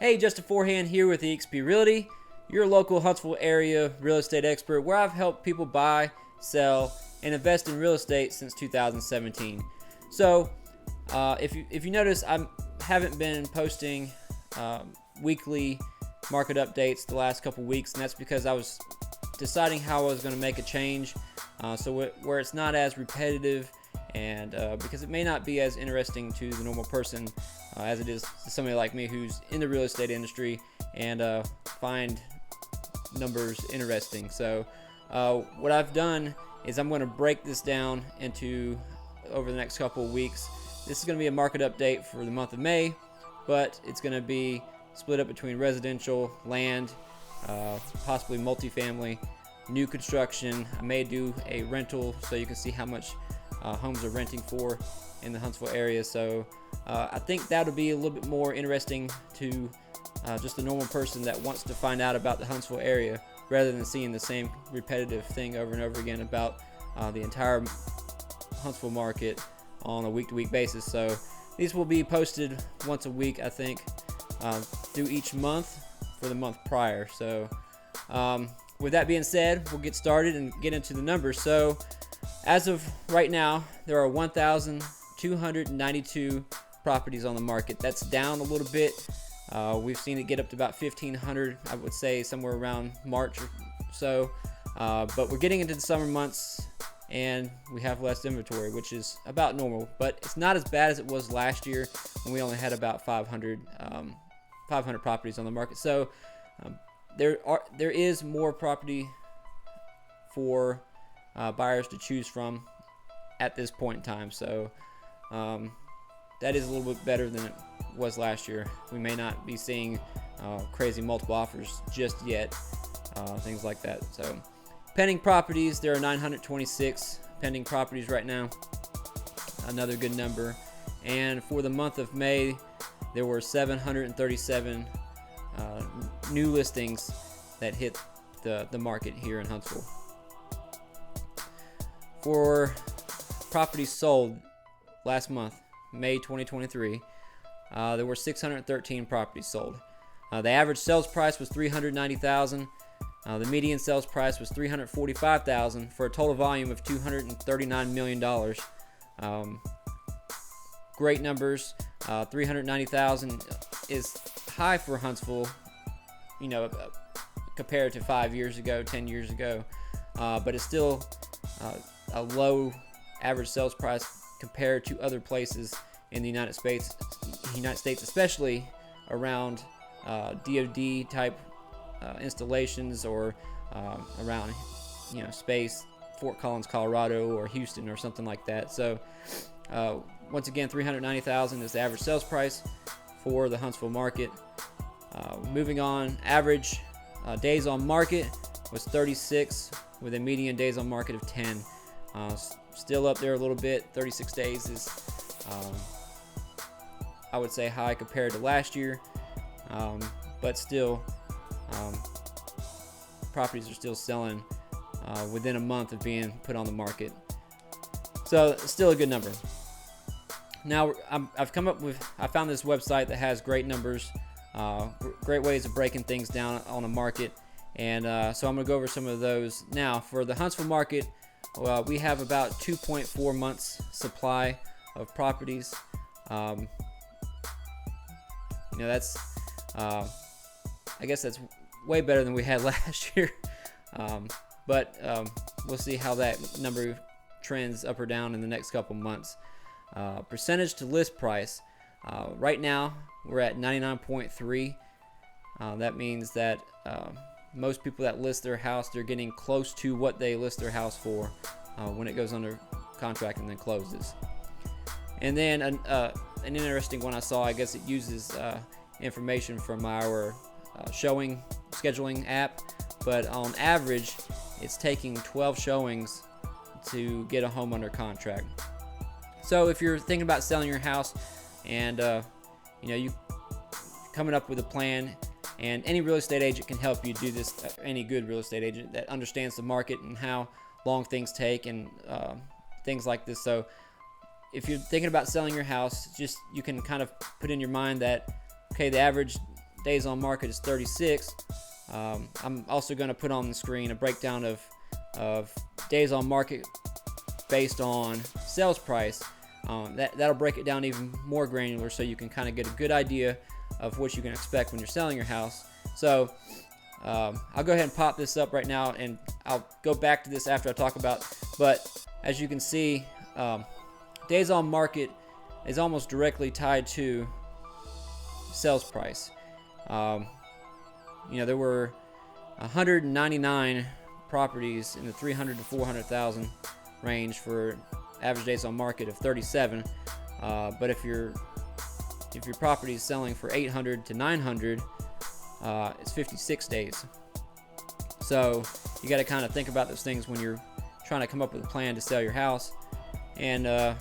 Hey, Justin Forehand here with eXp Realty, your local Huntsville area real estate expert, where I've helped people buy, sell, and invest in real estate since 2017. So, if you notice, I haven't been posting weekly market updates the last couple weeks, and that's because I was deciding how I was going to make a change, where it's not as repetitive, and because it may not be as interesting to the normal person as it is to somebody like me who's in the real estate industry and find numbers interesting. So what I've done is I'm going to break this down into over the next couple of weeks. This is going to be a market update for the month of May, but it's going to be split up between residential, land, possibly multifamily, new construction. I may do a rental so you can see how much homes are renting for in the Huntsville area. So I think that'll be a little bit more interesting to just the normal person that wants to find out about the Huntsville area, rather than seeing the same repetitive thing over and over again about the entire Huntsville market on a week-to-week basis. So these will be posted once a week, I think, through each month for the month prior. So with that being said, we'll get started and get into the numbers. So as of right now, there are 1,292 properties on the market. That's down a little bit. We've seen it get up to about 1,500, I would say somewhere around March or so. But we're getting into the summer months and we have less inventory, which is about normal. But it's not as bad as it was last year when we only had about 500 properties on the market. So there is more property for buyers to choose from at this point in time. So that is a little bit better than it was last year. We may not be seeing crazy multiple offers just yet, things like that. So pending properties, there are 926 pending properties right now, another good number. And for the month of May, there were 737 new listings that hit the market here in Huntsville. For properties sold last month, May 2023, there were 613 properties sold. The average sales price was $390,000. The median sales price was $345,000 for a total volume of $239 million. Great numbers. $390,000 is high for Huntsville, compared to 5 years ago, 10 years ago, but it's still a low average sales price compared to other places in the United States, especially around DoD type installations, or around space, Fort Collins, Colorado, or Houston, or something like that. So once again, $390,000 is the average sales price for the Huntsville market. Moving on, average days on market was 36, with a median days on market of 10. Still up there a little bit. 36 days is, I would say, high compared to last year, but still, properties are still selling within a month of being put on the market. So still a good number. Now I found this website that has great numbers, great ways of breaking things down on a market, and so I'm going to go over some of those. Now for the Huntsville market, we have about 2.4 months supply of properties. That's I guess that's way better than we had last year, but we'll see how that number trends up or down in the next couple months. Percentage to list price, right now we're at 99.3. That means that most people that list their house, they're getting close to what they list their house for when it goes under contract and then closes. And then an interesting one I saw, I guess it uses information from our showing scheduling app, but on average it's taking 12 showings to get a home under contract. So if you're thinking about selling your house and you coming up with a plan, and any real estate agent can help you do this, any good real estate agent that understands the market and how long things take and things like this. So if you're thinking about selling your house, you can kind of put in your mind that, okay, the average days on market is 36. I'm also going to put on the screen a breakdown of days on market based on sales price. That'll break it down even more granular, so you can kind of get a good idea of what you can expect when you're selling your house. So I'll go ahead and pop this up right now, and I'll go back to this after I talk about. But as you can see, days on market is almost directly tied to sales price. There were 199 properties in the 300 to 400,000 range for average days on market of 37. But if your property is selling for 800 to 900, it's 56 days. So you got to kind of think about those things when you're trying to come up with a plan to sell your house. And as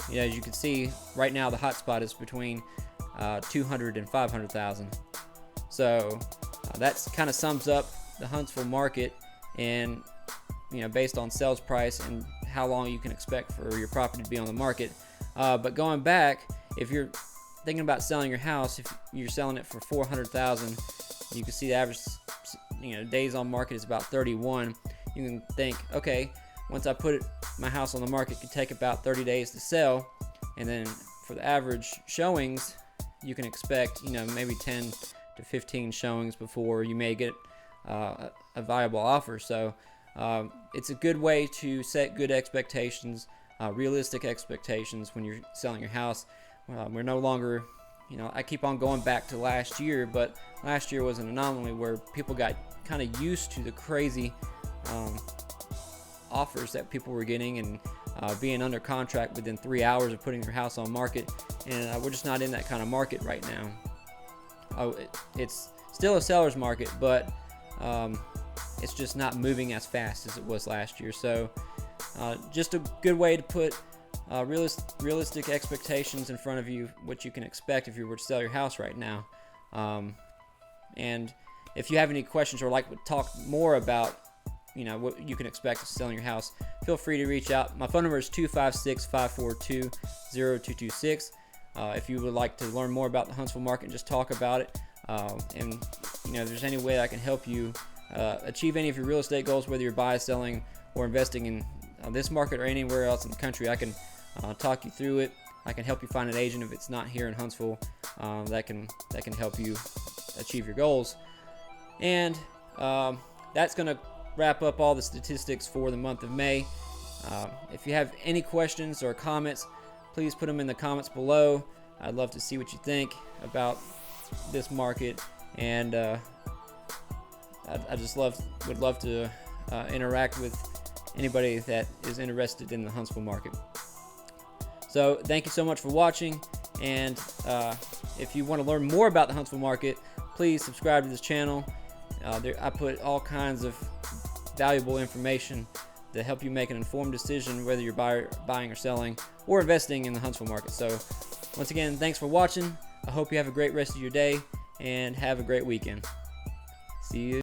you can see, right now the hot spot is between 200 and 500,000. So that kind of sums up the Huntsville market, and based on sales price and how long you can expect for your property to be on the market. But going back, if you're thinking about selling your house, if you're selling it for 400,000, you can see the average days on market is about 31. You can think, okay, once I put my house on the market, it could take about 30 days to sell. And then for the average showings, you can expect maybe 10 to 15 showings before you may get a viable offer. So it's a good way to set good expectations, realistic expectations when you're selling your house. We're no longer, I keep on going back to last year, but last year was an anomaly where people got kind of used to the crazy offers that people were getting, and being under contract within 3 hours of putting your house on market. And we're just not in that kind of market right now. It's still a seller's market, but it's just not moving as fast as it was last year. So just a good way to put realistic expectations in front of you, what you can expect if you were to sell your house right now. And if you have any questions or like to talk more about what you can expect of selling your house, feel free to reach out. My phone number is 256-542-0226. If you would like to learn more about the Huntsville market and just talk about it, and if there's any way I can help you achieve any of your real estate goals, whether you're buying, selling, or investing in this market or anywhere else in the country, I can talk you through it. I can help you find an agent if it's not here in Huntsville that can help you achieve your goals. And that's going to wrap up all the statistics for the month of May. If you have any questions or comments, please put them in the comments below. I'd love to see what you think about this market, and I just would love to interact with anybody that is interested in the Huntsville market. So thank you so much for watching, and if you want to learn more about the Huntsville market, please subscribe to this channel. I put all kinds of valuable information to help you make an informed decision whether you're buying or selling or investing in the Huntsville market. So once again, thanks for watching. I hope you have a great rest of your day and have a great weekend. See you.